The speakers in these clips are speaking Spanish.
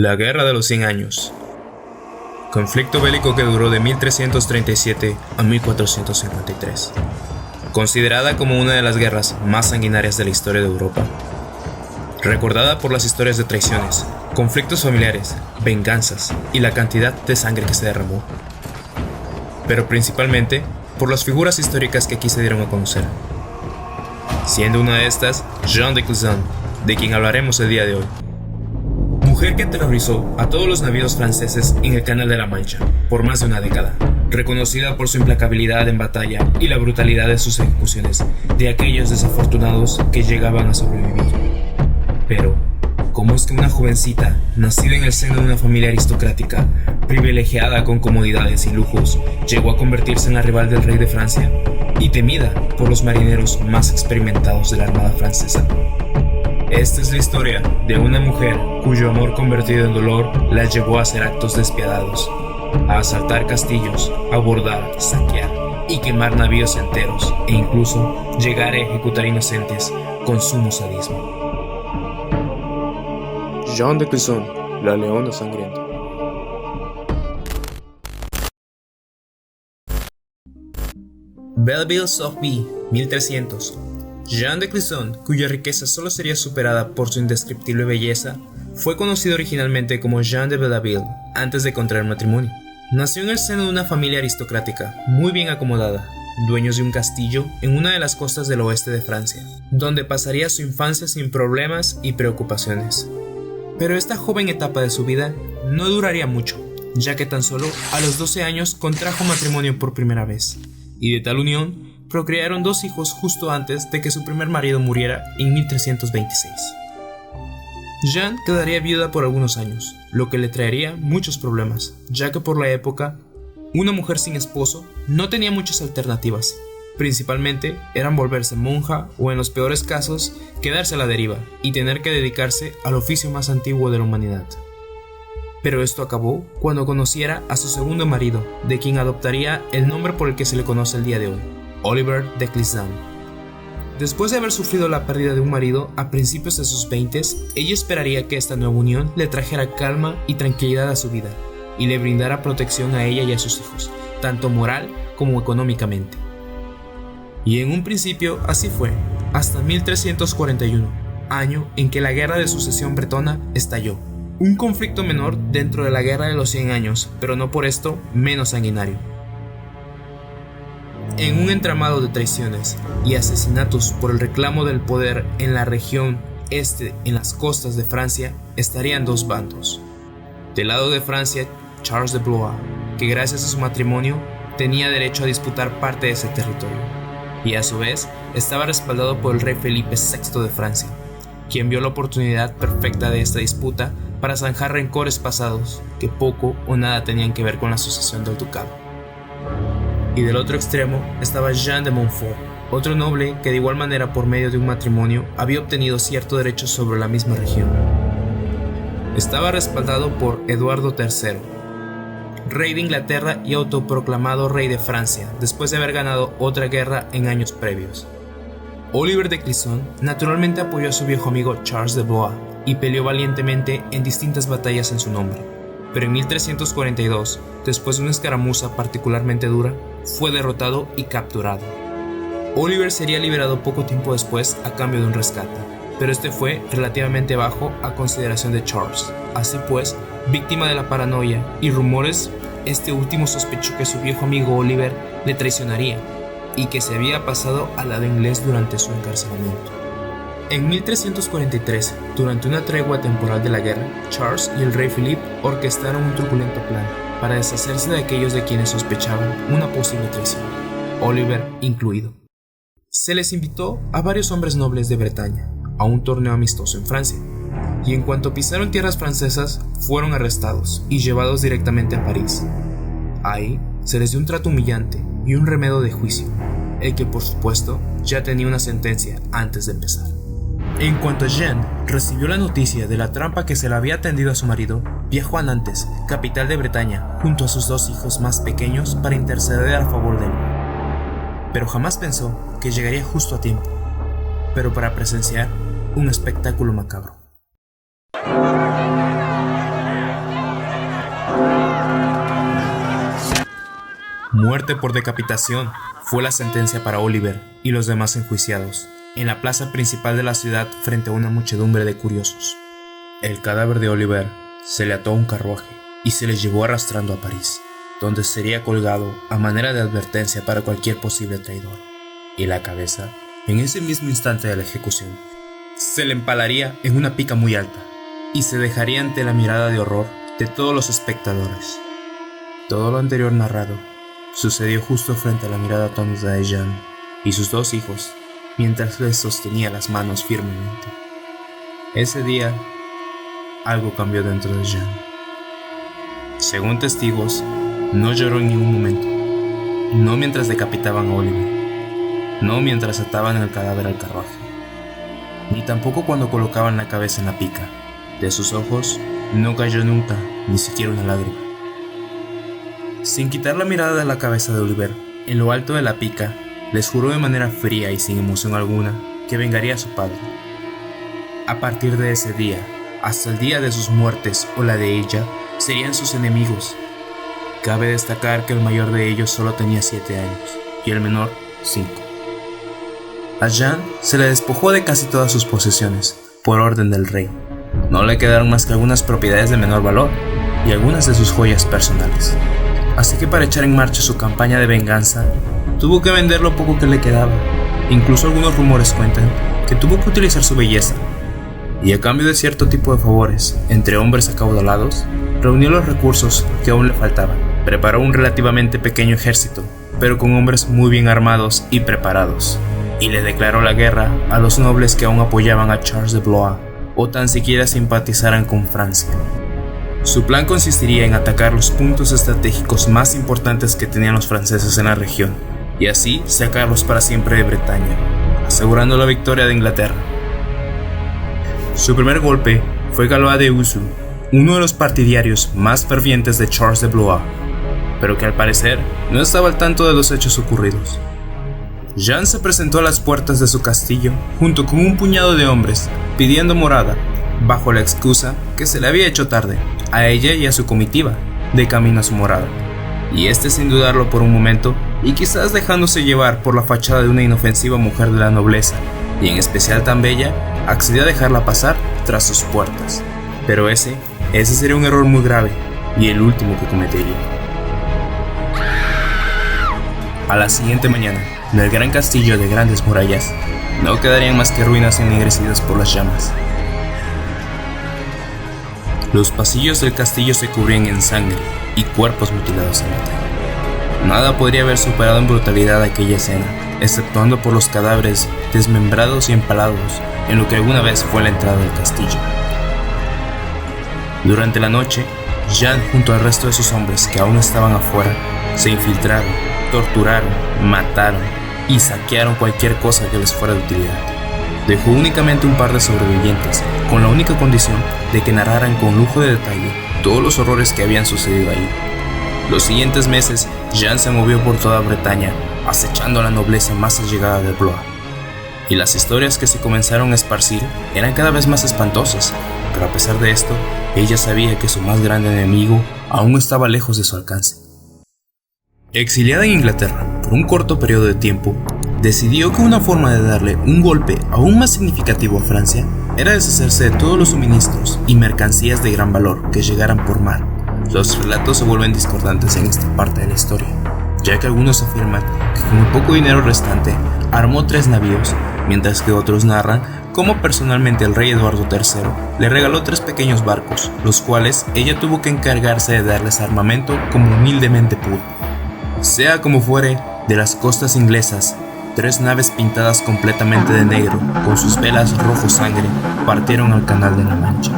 La Guerra de los 100 Años. Conflicto bélico que duró de 1337 a 1453. Considerada como una de las guerras más sanguinarias de la historia de Europa. Recordada por las historias de traiciones, conflictos familiares, venganzas y la cantidad de sangre que se derramó. Pero principalmente por las figuras históricas que aquí se dieron a conocer. Siendo una de estas, Jeanne de Clisson, de quien hablaremos el día de hoy. Mujer que aterrorizó a todos los navíos franceses en el Canal de la Mancha por más de una década, reconocida por su implacabilidad en batalla y la brutalidad de sus ejecuciones de aquellos desafortunados que llegaban a sobrevivir. Pero, ¿cómo es que una jovencita, nacida en el seno de una familia aristocrática, privilegiada con comodidades y lujos, llegó a convertirse en la rival del rey de Francia y temida por los marineros más experimentados de la armada francesa? Esta es la historia de una mujer cuyo amor convertido en dolor la llevó a hacer actos despiadados, a asaltar castillos, abordar, saquear y quemar navíos enteros e incluso llegar a ejecutar inocentes con sumo sadismo. Jeanne de Clisson, la leona sangrienta. Belleville-sur-Vie, 1300. Jeanne de Clisson, cuya riqueza solo sería superada por su indescriptible belleza, fue conocida originalmente como Jeanne de Belleville antes de contraer matrimonio. Nació en el seno de una familia aristocrática, muy bien acomodada, dueños de un castillo en una de las costas del oeste de Francia, donde pasaría su infancia sin problemas y preocupaciones. Pero esta joven etapa de su vida no duraría mucho, ya que tan solo a los 12 años contrajo matrimonio por primera vez, y de tal unión procrearon 2 hijos justo antes de que su primer marido muriera en 1326. Jeanne quedaría viuda por algunos años, lo que le traería muchos problemas, ya que por la época, una mujer sin esposo no tenía muchas alternativas. Principalmente eran volverse monja o, en los peores casos, quedarse a la deriva y tener que dedicarse al oficio más antiguo de la humanidad. Pero esto acabó cuando conociera a su segundo marido, de quien adoptaría el nombre por el que se le conoce el día de hoy, Oliver de Clisson. Después de haber sufrido la pérdida de un marido a principios de sus 20s, ella esperaría que esta nueva unión le trajera calma y tranquilidad a su vida y le brindara protección a ella y a sus hijos, tanto moral como económicamente. Y en un principio así fue, hasta 1341, año en que la Guerra de Sucesión Bretona estalló. Un conflicto menor dentro de la Guerra de los 100 Años, pero no por esto menos sanguinario. En un entramado de traiciones y asesinatos por el reclamo del poder en la región este, en las costas de Francia, estarían 2 bandos. Del lado de Francia, Charles de Blois, que gracias a su matrimonio tenía derecho a disputar parte de ese territorio, y a su vez estaba respaldado por el rey Felipe VI de Francia, quien vio la oportunidad perfecta de esta disputa para zanjar rencores pasados que poco o nada tenían que ver con la sucesión del ducado. Y del otro extremo estaba Jean de Montfort, otro noble que de igual manera por medio de un matrimonio había obtenido cierto derecho sobre la misma región. Estaba respaldado por Eduardo III, rey de Inglaterra y autoproclamado rey de Francia, después de haber ganado otra guerra en años previos. Oliver de Clisson naturalmente apoyó a su viejo amigo Charles de Blois y peleó valientemente en distintas batallas en su nombre, pero en 1342, después de una escaramuza particularmente dura, fue derrotado y capturado. Oliver sería liberado poco tiempo después a cambio de un rescate, pero este fue relativamente bajo a consideración de Charles. Así pues, víctima de la paranoia y rumores, este último sospechó que su viejo amigo Oliver le traicionaría y que se había pasado al lado inglés durante su encarcelamiento. En 1343, durante una tregua temporal de la guerra, Charles y el rey Philippe orquestaron un truculento plan para deshacerse de aquellos de quienes sospechaban una posible traición, Oliver incluido. Se les invitó a varios hombres nobles de Bretaña a un torneo amistoso en Francia, y en cuanto pisaron tierras francesas, fueron arrestados y llevados directamente a París. Ahí se les dio un trato humillante y un remedio de juicio, el que por supuesto ya tenía una sentencia antes de empezar. En cuanto Jeanne recibió la noticia de la trampa que se le había tendido a su marido, viajó a Nantes, capital de Bretaña, junto a sus 2 hijos más pequeños para interceder a favor de él. Pero jamás pensó que llegaría justo a tiempo, pero para presenciar un espectáculo macabro. Muerte por decapitación fue la sentencia para Oliver y los demás enjuiciados, en la plaza principal de la ciudad frente a una muchedumbre de curiosos. El cadáver de Oliver se le ató a un carruaje y se le llevó arrastrando a París, donde sería colgado a manera de advertencia para cualquier posible traidor. Y la cabeza, en ese mismo instante de la ejecución, se le empalaría en una pica muy alta y se dejaría ante la mirada de horror de todos los espectadores. Todo lo anterior narrado sucedió justo frente a la mirada atónita de Jean y sus dos hijos, mientras les sostenía las manos firmemente. Ese día, algo cambió dentro de Jean. Según testigos, no lloró en ningún momento, no mientras decapitaban a Oliver, no mientras ataban el cadáver al carruaje, ni tampoco cuando colocaban la cabeza en la pica. De sus ojos no cayó nunca ni siquiera una lágrima. Sin quitar la mirada de la cabeza de Oliver, en lo alto de la pica, les juró de manera fría y sin emoción alguna que vengaría a su padre. A partir de ese día, hasta el día de sus muertes o la de ella, serían sus enemigos. Cabe destacar que el mayor de ellos solo tenía 7 años y el menor 5. A Jean se le despojó de casi todas sus posesiones, por orden del rey. No le quedaron más que algunas propiedades de menor valor y algunas de sus joyas personales. Así que para echar en marcha su campaña de venganza, tuvo que vender lo poco que le quedaba. Incluso algunos rumores cuentan que tuvo que utilizar su belleza. Y a cambio de cierto tipo de favores, entre hombres acaudalados, reunió los recursos que aún le faltaban. Preparó un relativamente pequeño ejército, pero con hombres muy bien armados y preparados. Y le declaró la guerra a los nobles que aún apoyaban a Charles de Blois, o tan siquiera simpatizaran con Francia. Su plan consistiría en atacar los puntos estratégicos más importantes que tenían los franceses en la región, y así sacarlos para siempre de Bretaña, asegurando la victoria de Inglaterra. Su primer golpe fue Galois de Ussu, uno de los partidarios más fervientes de Charles de Blois, pero que al parecer no estaba al tanto de los hechos ocurridos. Jean se presentó a las puertas de su castillo junto con un puñado de hombres, pidiendo morada, bajo la excusa que se le había hecho tarde, a ella y a su comitiva, de camino a su morada. Y sin dudarlo por un momento, y quizás dejándose llevar por la fachada de una inofensiva mujer de la nobleza, y en especial tan bella, accedió a dejarla pasar tras sus puertas. Pero ese sería un error muy grave, y el último que cometería. A la siguiente mañana, en el gran castillo de grandes murallas, no quedarían más que ruinas ennegrecidas por las llamas. Los pasillos del castillo se cubrían en sangre y cuerpos mutilados en batalla. Nada podría haber superado en brutalidad aquella escena, exceptuando por los cadáveres desmembrados y empalados en lo que alguna vez fue la entrada del castillo. Durante la noche, Jean junto al resto de sus hombres que aún estaban afuera, se infiltraron, torturaron, mataron y saquearon cualquier cosa que les fuera de utilidad. Dejó únicamente un par de sobrevivientes, con la única condición de que narraran con lujo de detalle todos los horrores que habían sucedido ahí. Los siguientes meses, Jean se movió por toda Bretaña, acechando a la nobleza más allegada de Blois. Y las historias que se comenzaron a esparcir eran cada vez más espantosas, pero a pesar de esto, ella sabía que su más grande enemigo aún estaba lejos de su alcance. Exiliada en Inglaterra por un corto periodo de tiempo, decidió que una forma de darle un golpe aún más significativo a Francia era deshacerse de todos los suministros y mercancías de gran valor que llegaran por mar. Los relatos se vuelven discordantes en esta parte de la historia, ya que algunos afirman que con el poco dinero restante armó 3 navíos, mientras que otros narran cómo personalmente el rey Eduardo III le regaló 3 pequeños barcos, los cuales ella tuvo que encargarse de darles armamento como humildemente pudo. Sea como fuere, de las costas inglesas, 3 naves pintadas completamente de negro, con sus velas rojo sangre, partieron al Canal de la Mancha.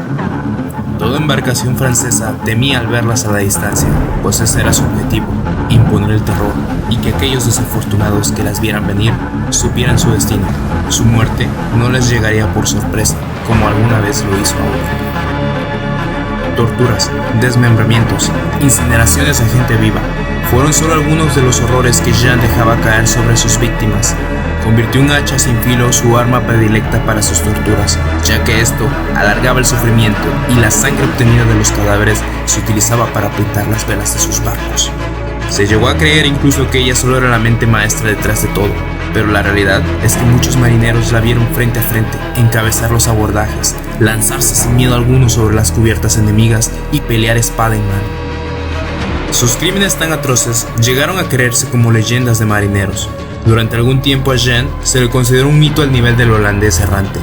Toda embarcación francesa temía al verlas a la distancia, pues ese era su objetivo, imponer el terror, y que aquellos desafortunados que las vieran venir supieran su destino. Su muerte no les llegaría por sorpresa, como alguna vez lo hizo ahora. Torturas, desmembramientos, incineraciones de gente viva, fueron solo algunos de los horrores que Jean dejaba caer sobre sus víctimas. Convirtió un hacha sin filo su arma predilecta para sus torturas, ya que esto alargaba el sufrimiento y la sangre obtenida de los cadáveres se utilizaba para pintar las velas de sus barcos. Se llegó a creer incluso que ella solo era la mente maestra detrás de todo, pero la realidad es que muchos marineros la vieron frente a frente, encabezar los abordajes, lanzarse sin miedo alguno sobre las cubiertas enemigas y pelear espada en mano. Sus crímenes tan atroces llegaron a creerse como leyendas de marineros. Durante algún tiempo a Jeanne se le consideró un mito al nivel del holandés errante.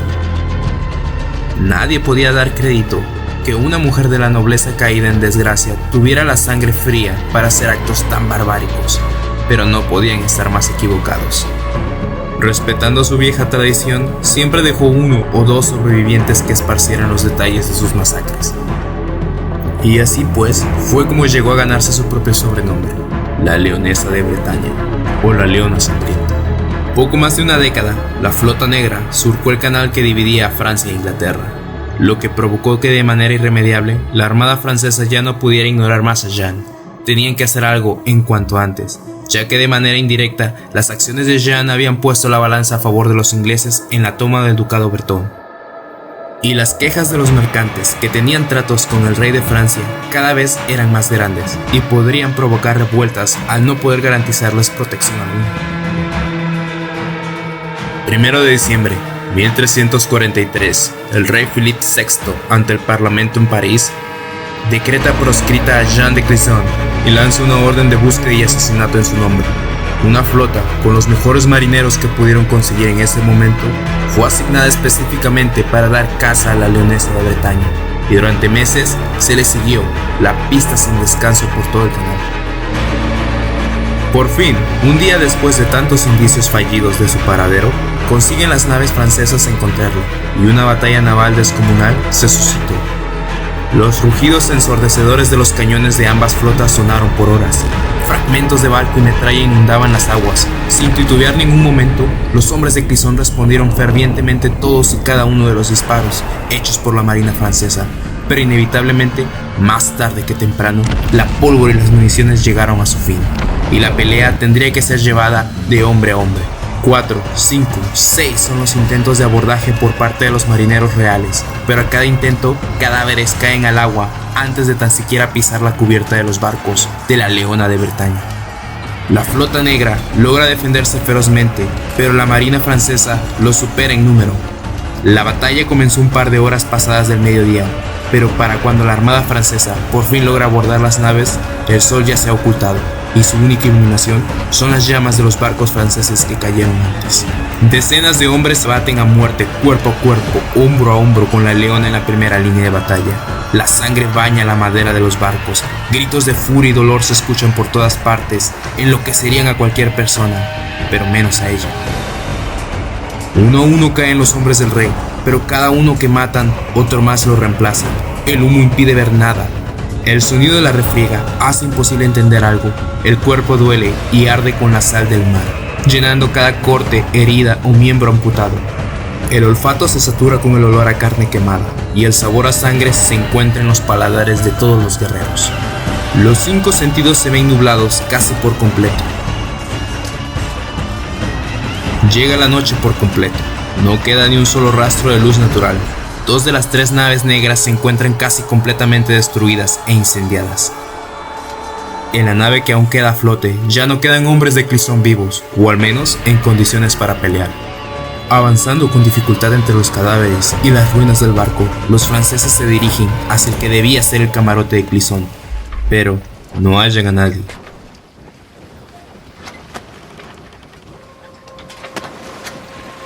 Nadie podía dar crédito que una mujer de la nobleza caída en desgracia tuviera la sangre fría para hacer actos tan barbáricos, pero no podían estar más equivocados. Respetando su vieja tradición, siempre dejó uno o dos sobrevivientes que esparcieran los detalles de sus masacres. Y así pues, fue como llegó a ganarse su propio sobrenombre, la Leonesa de Bretaña, o la Leona Sangrienta. Poco más de una década, la Flota Negra surcó el canal que dividía a Francia e Inglaterra, lo que provocó que de manera irremediable la armada francesa ya no pudiera ignorar más a Jeanne. Tenían que hacer algo en cuanto antes, ya que de manera indirecta las acciones de Jeanne habían puesto la balanza a favor de los ingleses en la toma del ducado bretón. Y las quejas de los mercantes que tenían tratos con el rey de Francia cada vez eran más grandes y podrían provocar revueltas al no poder garantizarles protección alguna. 1 de diciembre 1343, el rey Philippe VI, ante el Parlamento en París, decreta proscrita a Jeanne de Clisson y lanza una orden de búsqueda y asesinato en su nombre. Una flota, con los mejores marineros que pudieron conseguir en ese momento, fue asignada específicamente para dar caza a la Leonesa de Bretaña, y durante meses se le siguió la pista sin descanso por todo el canal. Por fin, un día después de tantos indicios fallidos de su paradero, consiguen las naves francesas encontrarlo, y una batalla naval descomunal se suscitó. Los rugidos ensordecedores de los cañones de ambas flotas sonaron por horas. Fragmentos de barco y metralla inundaban las aguas. Sin titubear ningún momento, los hombres de Clisson respondieron fervientemente todos y cada uno de los disparos hechos por la marina francesa. Pero inevitablemente, más tarde que temprano, la pólvora y las municiones llegaron a su fin, y la pelea tendría que ser llevada de hombre a hombre. 4, 5, 6 son los intentos de abordaje por parte de los marineros reales, pero a cada intento, cadáveres caen al agua antes de tan siquiera pisar la cubierta de los barcos de la Leona de Bretaña. La Flota Negra logra defenderse ferozmente, pero la marina francesa los supera en número. La batalla comenzó un par de horas pasadas del mediodía, pero para cuando la armada francesa por fin logra abordar las naves, el sol ya se ha ocultado, y su única iluminación son las llamas de los barcos franceses que cayeron antes. Decenas de hombres se baten a muerte cuerpo a cuerpo, hombro a hombro con la Leona en la primera línea de batalla. La sangre baña la madera de los barcos, gritos de furia y dolor se escuchan por todas partes, enloquecerían a cualquier persona, pero menos a ella. Uno a uno caen los hombres del rey, pero cada uno que matan, otro más lo reemplaza. El humo impide ver nada. El sonido de la refriega hace imposible entender algo. El cuerpo duele y arde con la sal del mar, llenando cada corte, herida o miembro amputado. El olfato se satura con el olor a carne quemada, y el sabor a sangre se encuentra en los paladares de todos los guerreros. Los 5 sentidos se ven nublados casi por completo. Llega la noche por completo. No queda ni un solo rastro de luz natural. 2 de las 3 naves negras se encuentran casi completamente destruidas e incendiadas. En la nave que aún queda a flote, ya no quedan hombres de Clisson vivos, o al menos en condiciones para pelear. Avanzando con dificultad entre los cadáveres y las ruinas del barco, los franceses se dirigen hacia el que debía ser el camarote de Clisson, pero no hallan a nadie.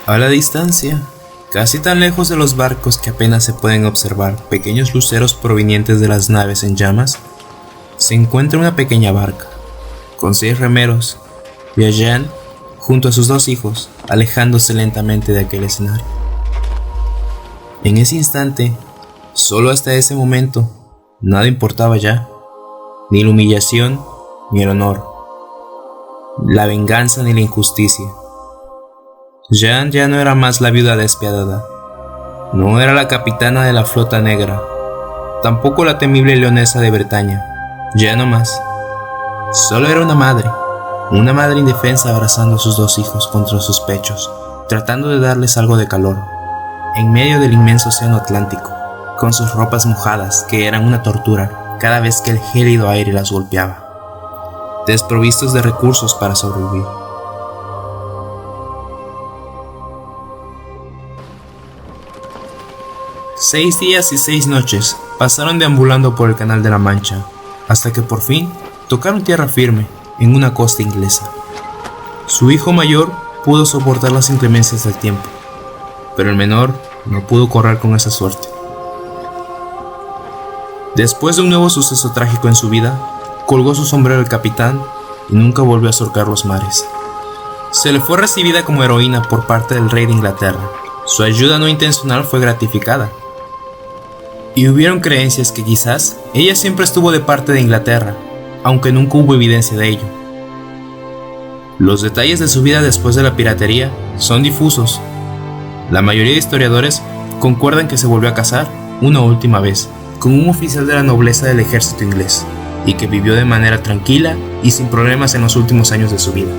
A la distancia, casi tan lejos de los barcos que apenas se pueden observar pequeños luceros provenientes de las naves en llamas, se encuentra una pequeña barca, con 6 remeros, y a Jeanne, junto a sus 2 hijos, alejándose lentamente de aquel escenario. En ese instante, solo hasta ese momento, nada importaba ya, ni la humillación, ni el honor, la venganza ni la injusticia. Jeanne ya no era más la viuda despiadada, no era la capitana de la Flota Negra, tampoco la temible Leonesa de Bretaña, ya no más. Solo era una madre indefensa abrazando a sus 2 hijos contra sus pechos, tratando de darles algo de calor, en medio del inmenso océano Atlántico, con sus ropas mojadas que eran una tortura cada vez que el gélido aire las golpeaba. desprovistos de recursos para sobrevivir. Seis días y 6 noches pasaron deambulando por el Canal de la Mancha, hasta que por fin tocaron tierra firme en una costa inglesa. Su hijo mayor pudo soportar las inclemencias del tiempo, pero el menor no pudo correr con esa suerte. Después de un nuevo suceso trágico en su vida, colgó su sombrero el capitán y nunca volvió a surcar los mares. Se le fue recibida como heroína por parte del rey de Inglaterra. Su ayuda no intencional fue gratificada. Y hubieron creencias que quizás ella siempre estuvo de parte de Inglaterra, aunque nunca hubo evidencia de ello. Los detalles de su vida después de la piratería son difusos. La mayoría de historiadores concuerdan que se volvió a casar una última vez con un oficial de la nobleza del ejército inglés y que vivió de manera tranquila y sin problemas en los últimos años de su vida.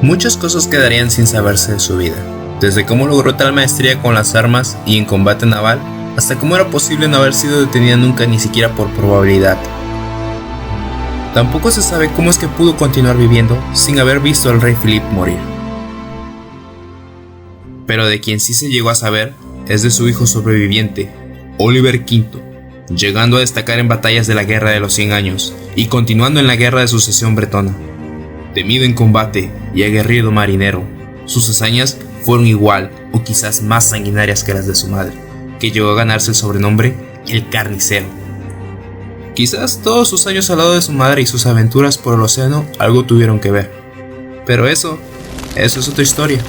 Muchas cosas quedarían sin saberse de su vida, desde cómo logró tal maestría con las armas y en combate naval, hasta cómo era posible no haber sido detenida nunca ni siquiera por probabilidad. Tampoco se sabe cómo es que pudo continuar viviendo sin haber visto al rey Philip morir. Pero de quien sí se llegó a saber es de su hijo sobreviviente, Oliver V, llegando a destacar en batallas de la Guerra de los 100 Años y continuando en la Guerra de Sucesión Bretona. Temido en combate y aguerrido marinero, sus hazañas fueron igual o quizás más sanguinarias que las de su madre, que llegó a ganarse el sobrenombre El Carnicero. Quizás todos sus años al lado de su madre y sus aventuras por el océano algo tuvieron que ver, pero eso es otra historia.